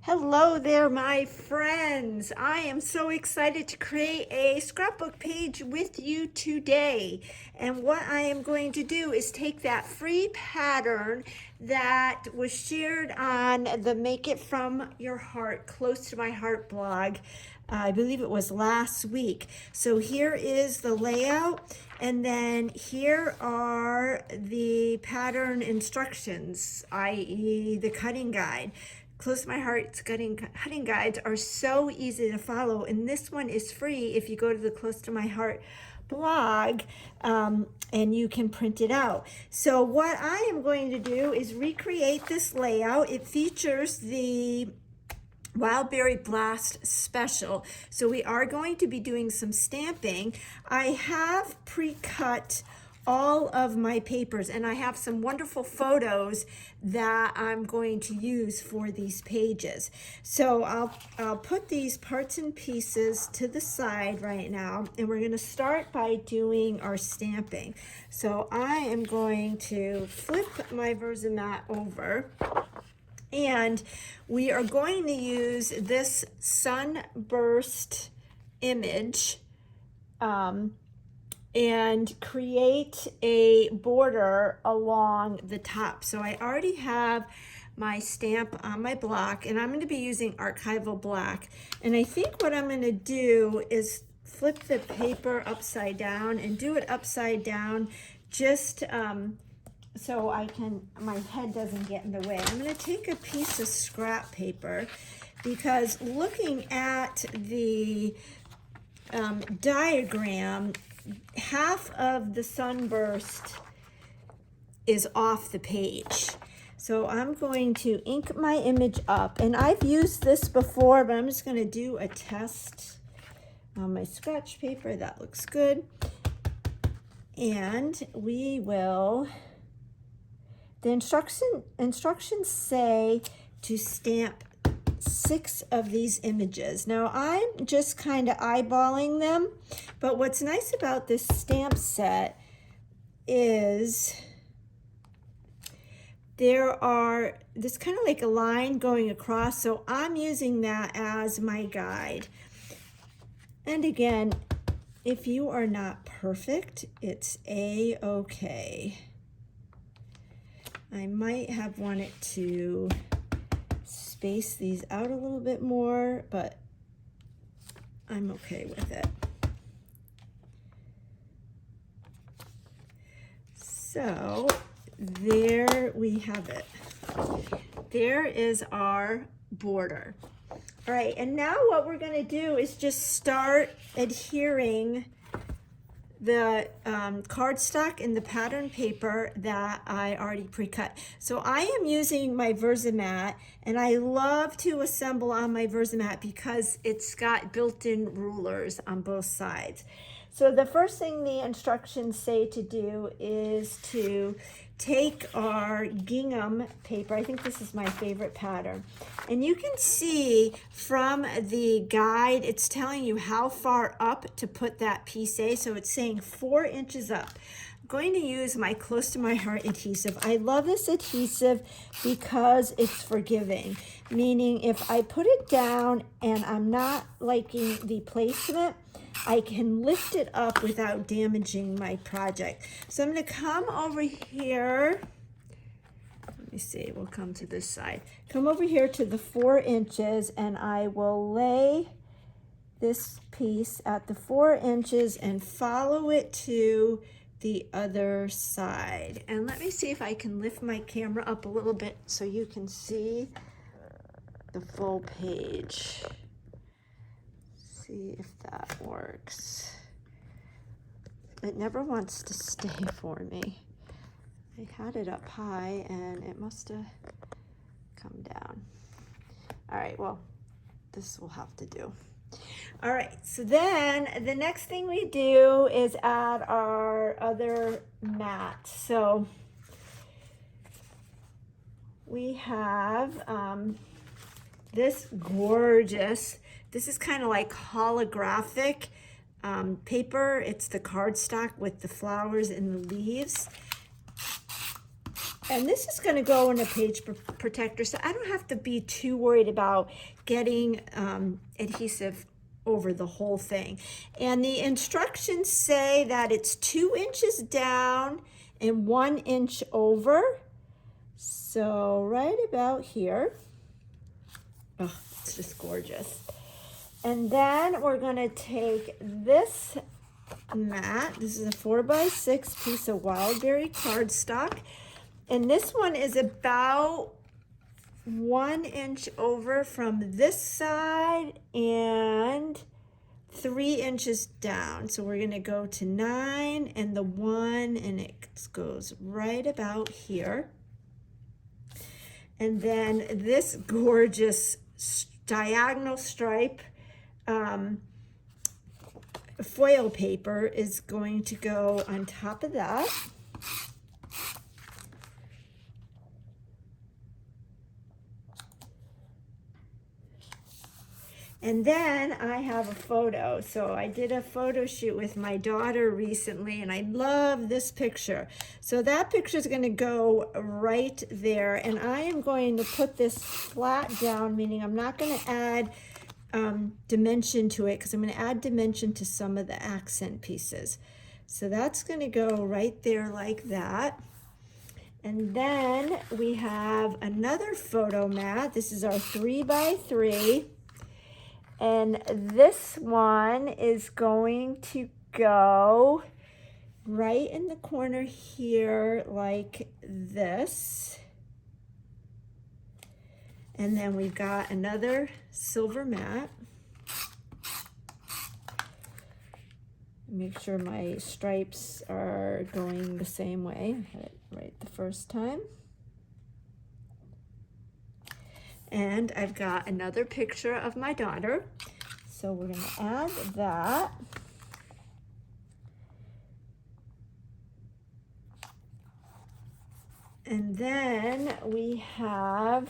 Hello there, my friends. I am so excited to create a scrapbook page with you today. And what I am going to do is take that free pattern that was shared on the Make It From Your Heart, Close to My Heart blog. I believe it was last week. So here is the layout, and then here are the pattern instructions, i.e. the cutting guide. Close to My Heart's cutting guides are so easy to follow, and this one is free if you go to the Close to My Heart blog, and you can print it out. So what I am going to do is recreate this layout. It features the Wild Berry Blast Special. So we are going to be doing some stamping. I have pre-cut all of my papers, and I have some wonderful photos that I'm going to use for these pages. So I'll put these parts and pieces to the side right now, and we're going to start by doing our stamping. So I am going to flip my Versamat over, and we are going to use this sunburst image and create a border along the top. So I already have my stamp on my block, and I'm going to be using archival black. And I think what I'm going to do is flip the paper upside down and do it upside down just so my head doesn't get in the way. I'm going to take a piece of scrap paper, because looking at the diagram, half of the sunburst is off the page. So I'm going to ink my image up, and I've used this before, but I'm just going to do a test on my scratch paper. That looks good. And we will, the instructions say to stamp 6 of these images. Now I'm just kind of eyeballing them, but what's nice about this stamp set is there's kind of like a line going across, so I'm using that as my guide. And again, if you are not perfect, it's a-okay. I might have wanted to space these out a little bit more, but I'm okay with it. So there we have it. There is our border. All right, and now what we're going to do is just start adhering the cardstock and the pattern paper that I already pre-cut. So I am using my Versamat, and I love to assemble on my Versamat because it's got built-in rulers on both sides. So the first thing the instructions say to do is to take our gingham paper. I think this is my favorite pattern. And you can see from the guide, it's telling you how far up to put that piece A. So it's saying 4 inches up. I'm going to use my Close to My Heart adhesive. I love this adhesive because it's forgiving, meaning if I put it down and I'm not liking the placement, I can lift it up without damaging my project. So I'm going to come over here. Let me see, we'll come to this side. Come over here to the 4 inches, and I will lay this piece at the 4 inches and follow it to the other side. And let me see if I can lift my camera up a little bit so you can see the full page. See if that works. It never wants to stay for me. I had it up high and it must have come down. All right, well, this will have to do. All right, so then the next thing we do is add our other mat. So we have this gorgeous, this is kind of like holographic paper. It's the cardstock with the flowers and the leaves. And this is going to go in a page protector, so I don't have to be too worried about getting adhesive over the whole thing. And the instructions say that it's 2 inches down and 1 inch over. So right about here. Oh, it's just gorgeous. And then we're going to take this mat. This is a 4x6 piece of Wildberry cardstock. And this one is about 1 inch over from this side and 3 inches down. So we're going to go to 9 and the 1, and it goes right about here. And then this gorgeous diagonal stripe foil paper is going to go on top of that. And then I have a photo. So I did a photo shoot with my daughter recently, and I love this picture. So that picture is going to go right there, and I am going to put this flat down, meaning I'm not going to add dimension to it, because I'm going to add dimension to some of the accent pieces. So that's going to go right there like that. And then we have another photo mat. This is our 3x3. And this one is going to go right in the corner here like this. And then we've got another silver mat. Make sure my stripes are going the same way. I had it right the first time. And I've got another picture of my daughter. So we're going to add that. And then we have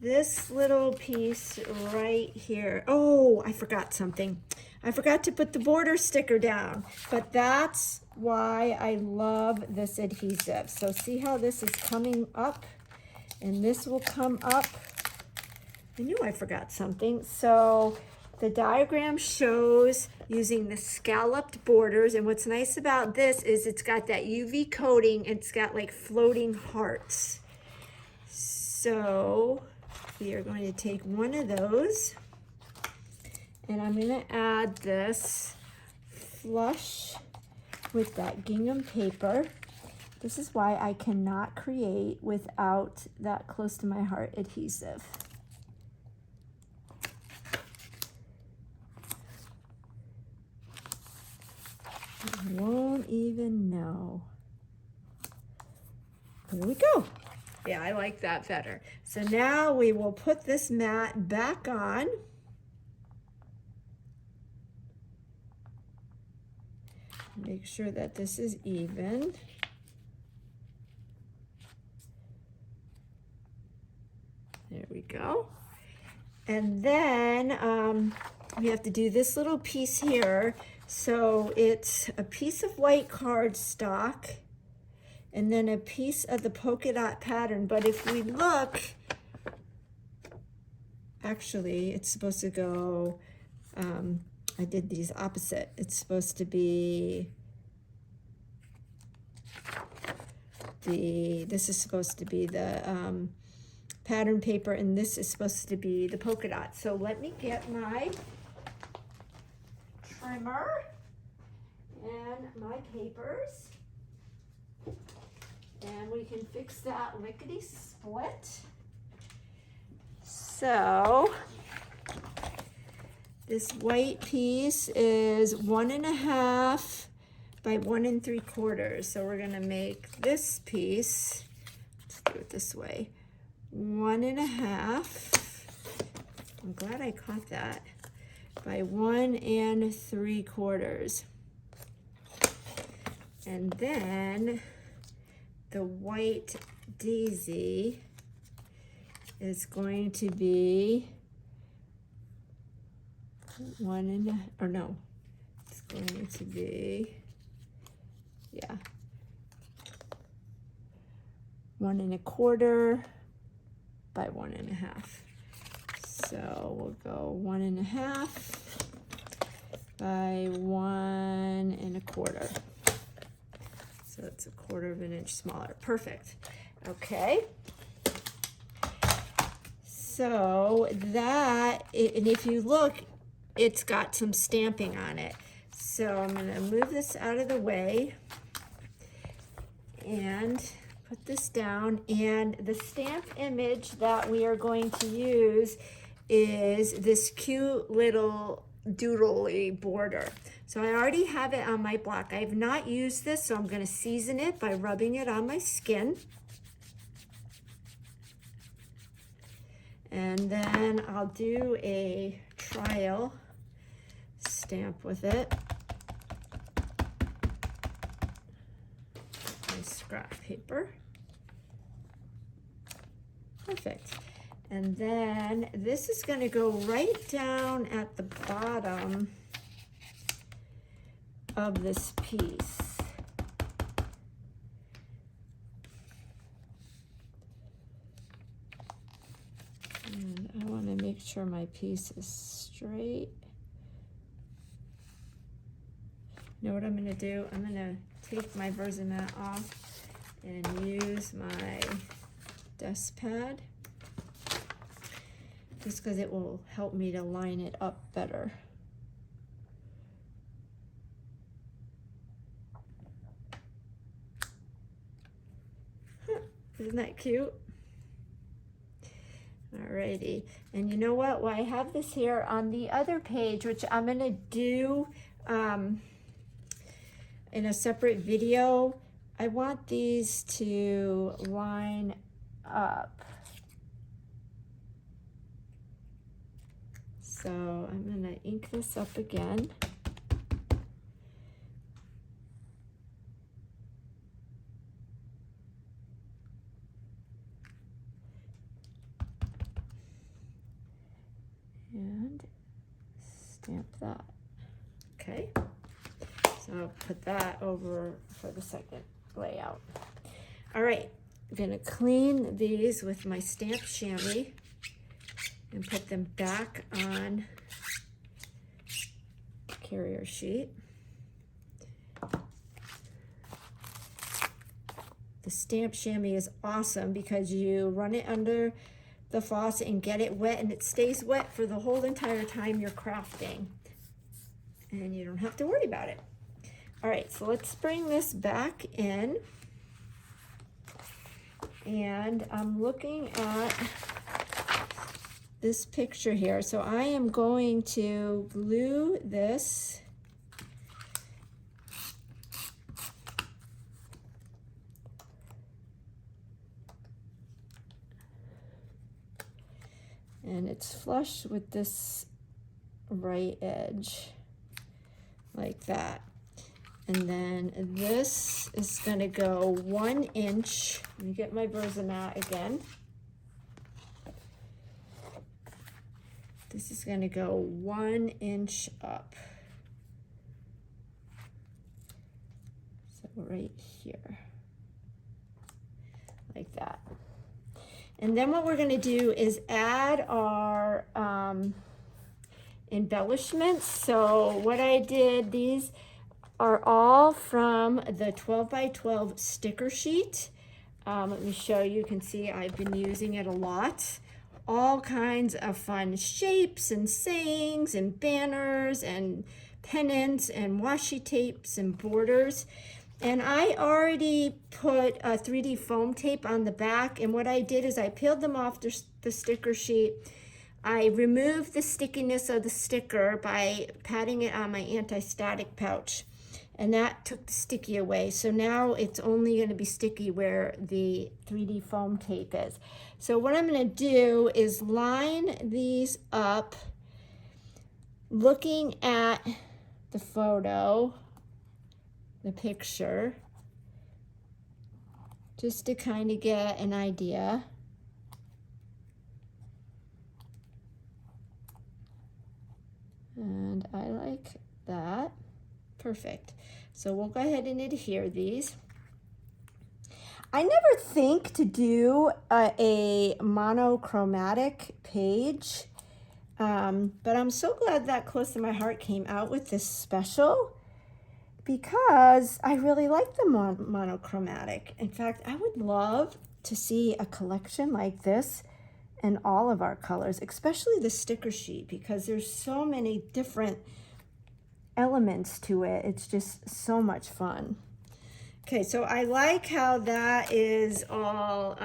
this little piece right here. Oh, I forgot something. I forgot to put the border sticker down, but that's why I love this adhesive. So see how this is coming up, and this will come up. I knew I forgot something. So the diagram shows using the scalloped borders, and what's nice about this is it's got that UV coating, and it's got like floating hearts. So we are going to take one of those, and I'm going to add this flush with that gingham paper. This is why I cannot create without that close to my heart adhesive. I won't even know. Here we go. Yeah, I like that better. So now we will put this mat back on. Make sure that this is even. There we go. And then we have to do this little piece here. So it's a piece of white cardstock and then a piece of the polka dot pattern. But if we look, actually it's supposed to go, I did these opposite. It's supposed to be this is supposed to be the pattern paper, and this is supposed to be the polka dot. So let me get my trimmer and my papers, and we can fix that lickety split. So this white piece is 1.5 by 1 3/4. So we're gonna make this piece, let's do it this way, 1.5, I'm glad I caught that, by 1 3/4. And then the white daisy is going to be it's going to be yeah, 1 1/4 by 1 1/2. So we'll go 1 1/2 by 1 1/4. So it's 1/4 of an inch smaller. Perfect. Okay. So that, and if you look, it's got some stamping on it. So I'm going to move this out of the way and put this down. And the stamp image that we are going to use is this cute little doodly border. So I already have it on my block. I have not used this, so I'm going to season it by rubbing it on my skin. And then I'll do a trial stamp with it. My scrap paper. Perfect. And then this is going to go right down at the bottom of this piece. And I want to make sure my piece is straight. You know what I'm going to do? I'm going to take my Versamat off and use my desk pad, just because it will help me to line it up better. Isn't that cute? Alrighty, and you know what? Well, I have this here on the other page, which I'm gonna do in a separate video. I want these to line up. So I'm gonna ink this up again. And stamp that. Okay, so I'll put that over for the second layout. All right, I'm gonna clean these with my stamp chamois and put them back on carrier sheet. The stamp chamois is awesome because you run it under the faucet and get it wet, and it stays wet for the whole entire time you're crafting, and you don't have to worry about it. All right, so let's bring this back in, and I'm looking at this picture here. So I am going to glue this and it's flush with this right edge like that. And then this is going to go 1 inch. Let me get my Versamat again. This is going to go 1 inch up. So right here, like that. And then what we're going to do is add our embellishments. So what I did, these are all from the 12 by 12 sticker sheet. Let me show you. You can see I've been using it a lot. All kinds of fun shapes and sayings and banners and pennants and washi tapes and borders. And I already put 3D foam tape on the back, and what I did is I peeled them off the sticker sheet. I removed the stickiness of the sticker by patting it on my anti-static pouch, and that took the sticky away. So now it's only going to be sticky where the 3D foam tape is. So what I'm going to do is line these up looking at the photo, the picture, just to kind of get an idea. And I like that. Perfect. So we'll go ahead and adhere these. I never think to do a monochromatic page, but I'm so glad that Close to My Heart came out with this special, because I really like the monochromatic. In fact, I would love to see a collection like this in all of our colors, especially the sticker sheet, because there's so many different elements to it. It's just so much fun. Okay, so I like how that is all,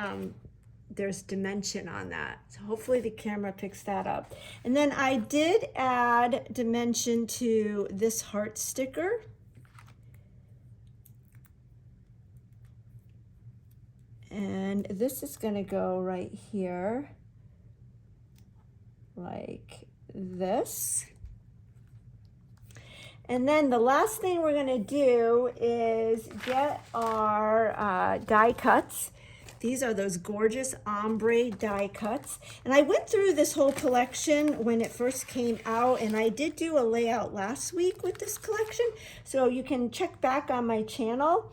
there's dimension on that. So hopefully the camera picks that up. And then I did add dimension to this heart sticker. And this is going to go right here, like this. And then the last thing we're going to do is get our die cuts. These are those gorgeous ombre die cuts. And I went through this whole collection when it first came out, and I did do a layout last week with this collection. So you can check back on my channel.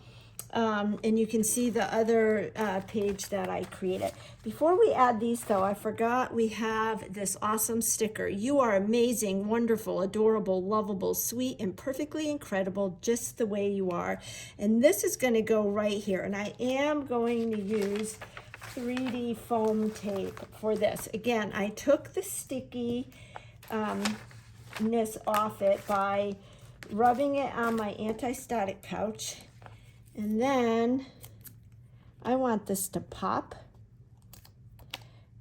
And you can see the other page that I created. Before we add these though, I forgot we have this awesome sticker. You are amazing, wonderful, adorable, lovable, sweet, and perfectly incredible, just the way you are. And this is going to go right here. And I am going to use 3D foam tape for this. Again, I took the stickiness off it by rubbing it on my anti-static pouch. And then I want this to pop.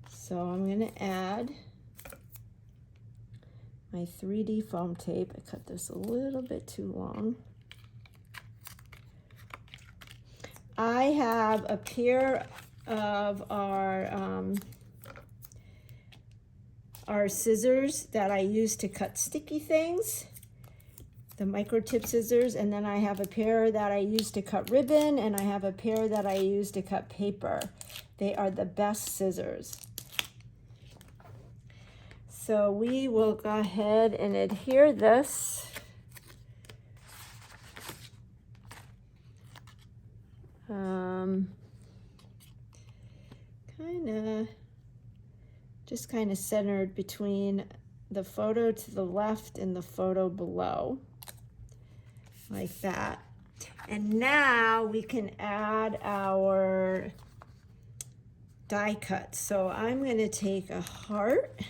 So I'm going to add my 3D foam tape. I cut this a little bit too long. I have a pair of our scissors that I use to cut sticky things, the micro tip scissors, and then I have a pair that I use to cut ribbon, and I have a pair that I use to cut paper. They are the best scissors. So we will go ahead and adhere this. Just kind of centered between the photo to the left and the photo below, like that. And now we can add our die cuts. So I'm going to take a heart,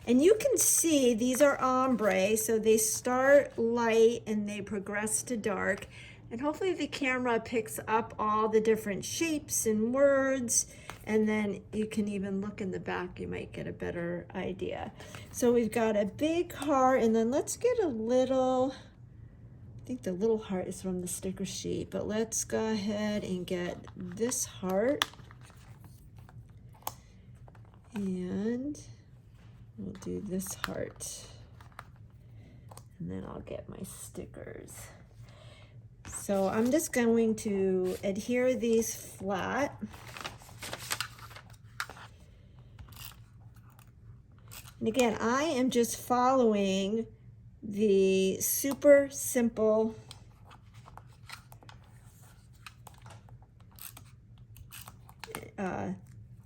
and you can see these are ombre, so they start light and they progress to dark. And hopefully the camera picks up all the different shapes and words, and then you can even look in the back, you might get a better idea. So we've got a big heart, and then let's get a little, I think the little heart is from the sticker sheet, but let's go ahead and get this heart. And we'll do this heart. And then I'll get my stickers. So I'm just going to adhere these flat. And again, I am just following the super simple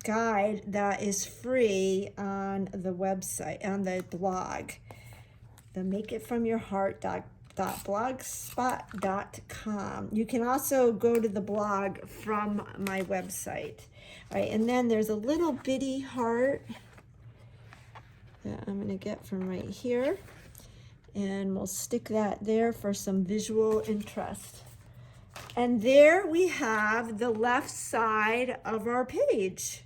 guide that is free on the website, on the blog, the makeitfromyourheart.blogspot.com. You can also go to the blog from my website. All right, and then there's a little bitty heart that I'm going to get from right here, and we'll stick that there for some visual interest. And there we have the left side of our page.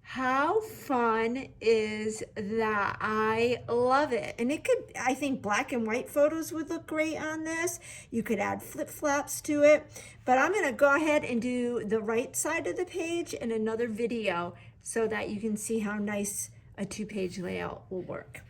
How fun is that? I love it. And it could, I think black and white photos would look great on this. You could add flip-flops to it. But I'm going to go ahead and do the right side of the page in another video so that you can see how nice a two-page layout will work.